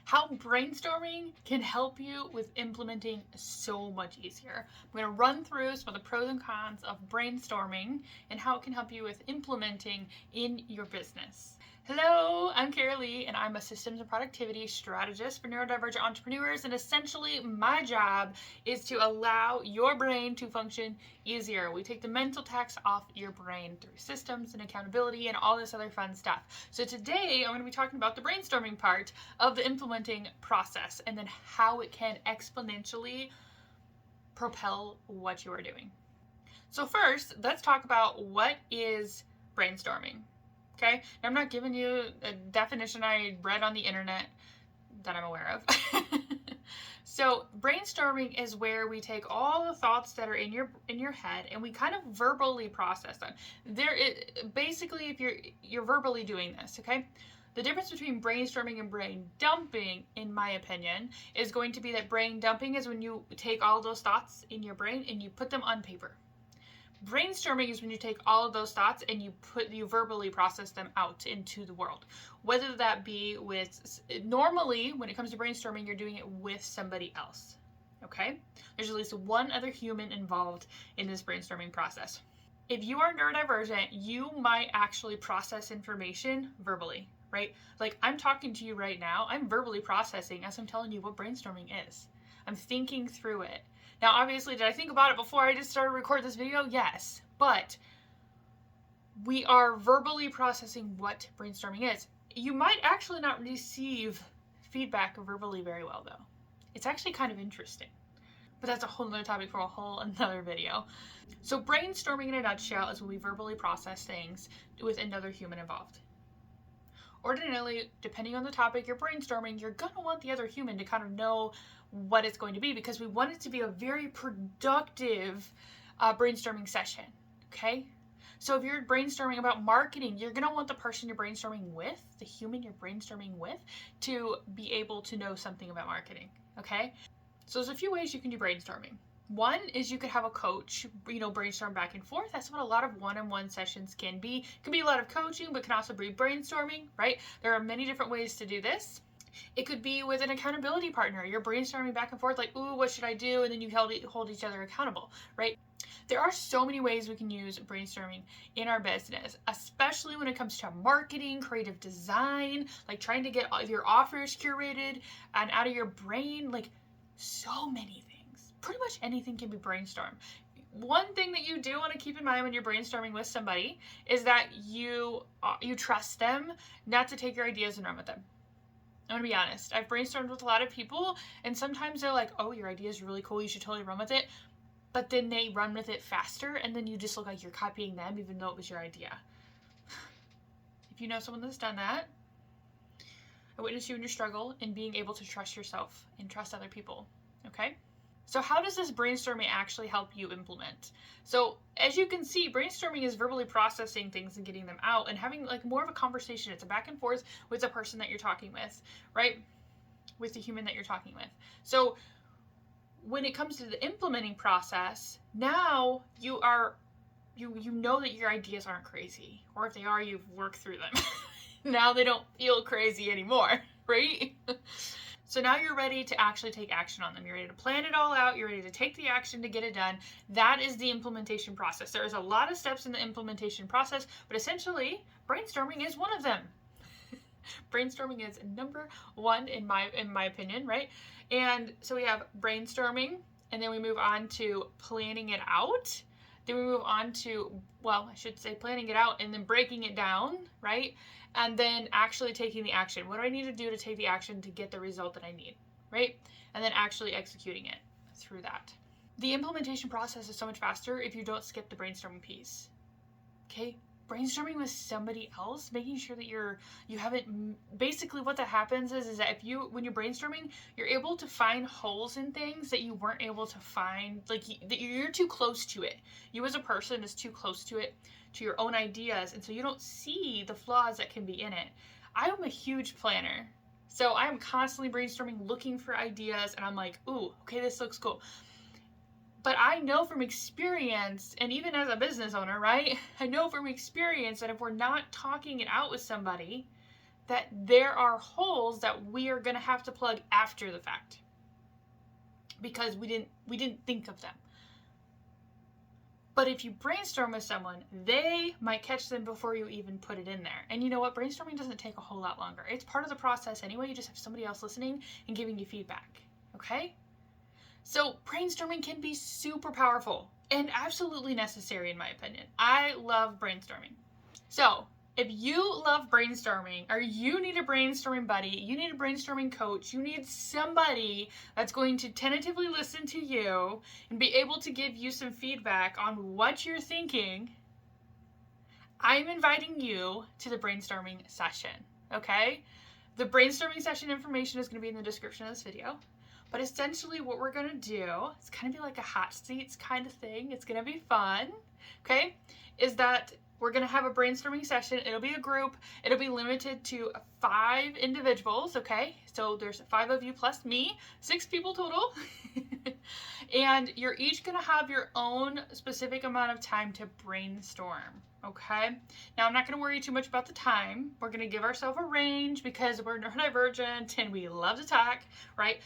how brainstorming can help you with implementing so much easier. I'm going to run through some of the pros and cons of brainstorming and how it can help you with implementing in your business. Hello, I'm Carolee, and I'm a systems and productivity strategist for neurodivergent entrepreneurs, and essentially my job is to allow your brain to function easier. We take the mental tax off your brain through systems and accountability and all this other fun stuff. So today I'm going to be talking about the brainstorming part of the implementing process and then how it can exponentially propel what you are doing. So first, let's talk about what is brainstorming. Okay, now I'm not giving you a definition I read on the internet that I'm aware of. So brainstorming is where we take all the thoughts that are in your head and we kind of verbally process them. Basically, if you're verbally doing this, okay? The difference between brainstorming and brain dumping, in my opinion, is going to be that brain dumping is when you take all those thoughts in your brain and you put them on paper. Brainstorming is when you take all of those thoughts and you verbally process them out into the world. Whether that be normally when it comes to brainstorming, you're doing it with somebody else. Okay? There's at least one other human involved in this brainstorming process. If you are neurodivergent, you might actually process information verbally, right? Like I'm talking to you right now, I'm verbally processing as I'm telling you what brainstorming is. I'm thinking through it. Now, obviously, did I think about it before I just started recording this video? Yes, but we are verbally processing what brainstorming is. You might actually not receive feedback verbally very well, though. It's actually kind of interesting, but that's a whole other topic for a whole another video. So brainstorming in a nutshell is when we verbally process things with another human involved. Ordinarily, depending on the topic you're brainstorming, you're going to want the other human to kind of know what it's going to be because we want it to be a very productive brainstorming session, okay? So if you're brainstorming about marketing, you're going to want the person you're brainstorming with, the human you're brainstorming with, to be able to know something about marketing, okay? So there's a few ways you can do brainstorming. One is you could have a coach, brainstorm back and forth. That's what a lot of one-on-one sessions can be. It can be a lot of coaching, but can also be brainstorming, right? There are many different ways to do this. It could be with an accountability partner. You're brainstorming back and forth like, ooh, what should I do? And then you hold each other accountable, right? There are so many ways we can use brainstorming in our business, especially when it comes to marketing, creative design, like trying to get your offers curated and out of your brain, like so many things. Pretty much anything can be brainstormed. One thing that you do want to keep in mind when you're brainstorming with somebody is that you trust them not to take your ideas and run with them. I'm gonna be honest. I've brainstormed with a lot of people, and sometimes they're like, "Oh, your idea is really cool. You should totally run with it." But then they run with it faster, and then you just look like you're copying them, even though it was your idea. If you know someone that's done that, I witness you in your struggle in being able to trust yourself and trust other people. Okay? So how does this brainstorming actually help you implement? So as you can see, brainstorming is verbally processing things and getting them out and having like more of a conversation. It's a back and forth with the person that you're talking with, right? With the human that you're talking with. So when it comes to the implementing process, now you know that your ideas aren't crazy, or if they are, you've worked through them. Now they don't feel crazy anymore, right? So now you're ready to actually take action on them. You're ready to plan it all out. You're ready to take the action to get it done. That is the implementation process. There's a lot of steps in the implementation process, but essentially brainstorming is one of them. Brainstorming is number one in my opinion, right? And so we have brainstorming, and then we move on to planning it out. Then we move on to, well, I should say planning it out and then breaking it down, right? And then actually taking the action. What do I need to do to take the action to get the result that I need, right? And then actually executing it through that. The implementation process is so much faster if you don't skip the brainstorming piece, okay? Brainstorming with somebody else, making sure that you haven't, basically what that happens is that when you're brainstorming, you're able to find holes in things that you weren't able to find, like that you're too close to it. You as a person is too close to it, to your own ideas, and so you don't see the flaws that can be in it. I am a huge planner, so I am constantly brainstorming, looking for ideas, and I'm like, ooh, okay, this looks cool. But I know from experience, and even as a business owner, right? I know from experience that if we're not talking it out with somebody, that there are holes that we are going to have to plug after the fact because we didn't think of them. But if you brainstorm with someone, they might catch them before you even put it in there. And you know what? Brainstorming doesn't take a whole lot longer. It's part of the process anyway. You just have somebody else listening and giving you feedback. Okay? So brainstorming can be super powerful and absolutely necessary in my opinion. I love brainstorming. So if you love brainstorming, or you need a brainstorming buddy, you need a brainstorming coach, you need somebody that's going to tentatively listen to you and be able to give you some feedback on what you're thinking, I'm inviting you to the brainstorming session, okay? The brainstorming session information is going to be in the description of this video. But essentially what we're going to do, it's kind of be like a hot seats kind of thing. It's going to be fun, okay? Is that we're going to have a brainstorming session. It'll be a group. It'll be limited to 5 individuals, okay? So there's 5 of you plus me, 6 people total. And you're each going to have your own specific amount of time to brainstorm, okay? Now, I'm not going to worry too much about the time. We're going to give ourselves a range because we're neurodivergent and we love to talk, right?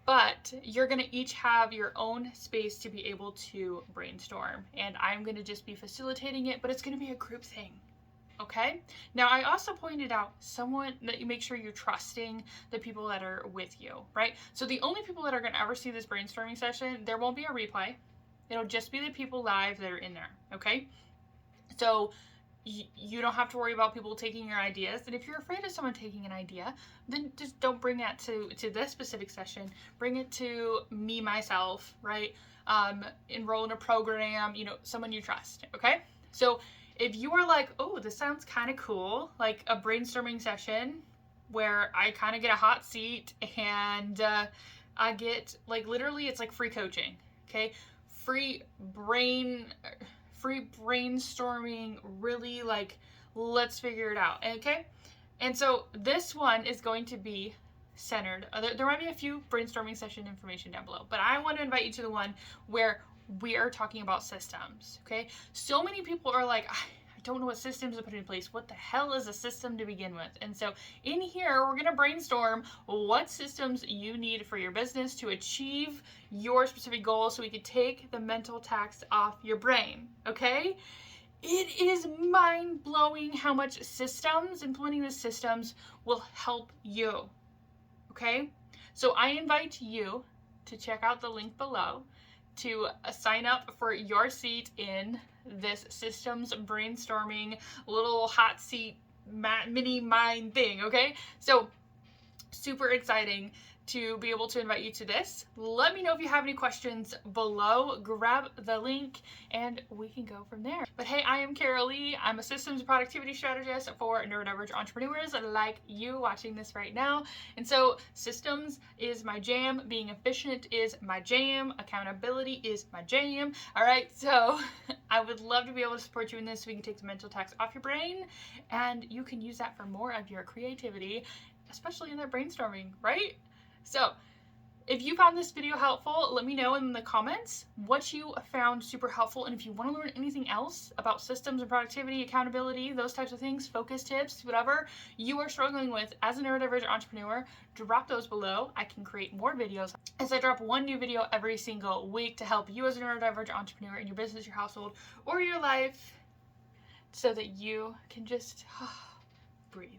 But you're going to each have your own space to be able to brainstorm. And I'm going to just be facilitating it, but it's going to be a group thing. Okay? Now, I also pointed out someone that you make sure you're trusting the people that are with you, right? So the only people that are going to ever see this brainstorming session, there won't be a replay. It'll just be the people live that are in there. Okay? So you don't have to worry about people taking your ideas. And if you're afraid of someone taking an idea, then just don't bring that to this specific session. Bring it to me, myself, right? Enroll in a program, someone you trust, okay? So if you are like, oh, this sounds kind of cool, like a brainstorming session where I kind of get a hot seat and I get, like, literally it's like free coaching, okay? Free brainstorming, really, like, let's figure it out, okay? And so this one is going to be centered. There might be a few brainstorming session information down below, but I want to invite you to the one where we are talking about systems, okay? So many people are like, I don't know what systems to put in place. What the hell is a system to begin with? And so in here, we're going to brainstorm what systems you need for your business to achieve your specific goals so we can take the mental tax off your brain, okay? It is mind-blowing how much implementing the systems will help you, okay? So I invite you to check out the link below to sign up for your seat in this systems brainstorming little hot seat mini mind thing, okay? So super exciting to be able to invite you to this. Let me know if you have any questions below. Grab the link and we can go from there. But hey, I am Carol Lee. I'm a systems productivity strategist for neurodivergent entrepreneurs like you watching this right now. And so systems is my jam. Being efficient is my jam. Accountability is my jam. All right, so I would love to be able to support you in this so we can take the mental tax off your brain and you can use that for more of your creativity, especially in that brainstorming, right? So if you found this video helpful, let me know in the comments what you found super helpful. And if you want to learn anything else about systems and productivity, accountability, those types of things, focus tips, whatever you are struggling with as a neurodivergent entrepreneur, drop those below. I can create more videos as I drop one new video every single week to help you as a neurodivergent entrepreneur in your business, your household, or your life so that you can just breathe.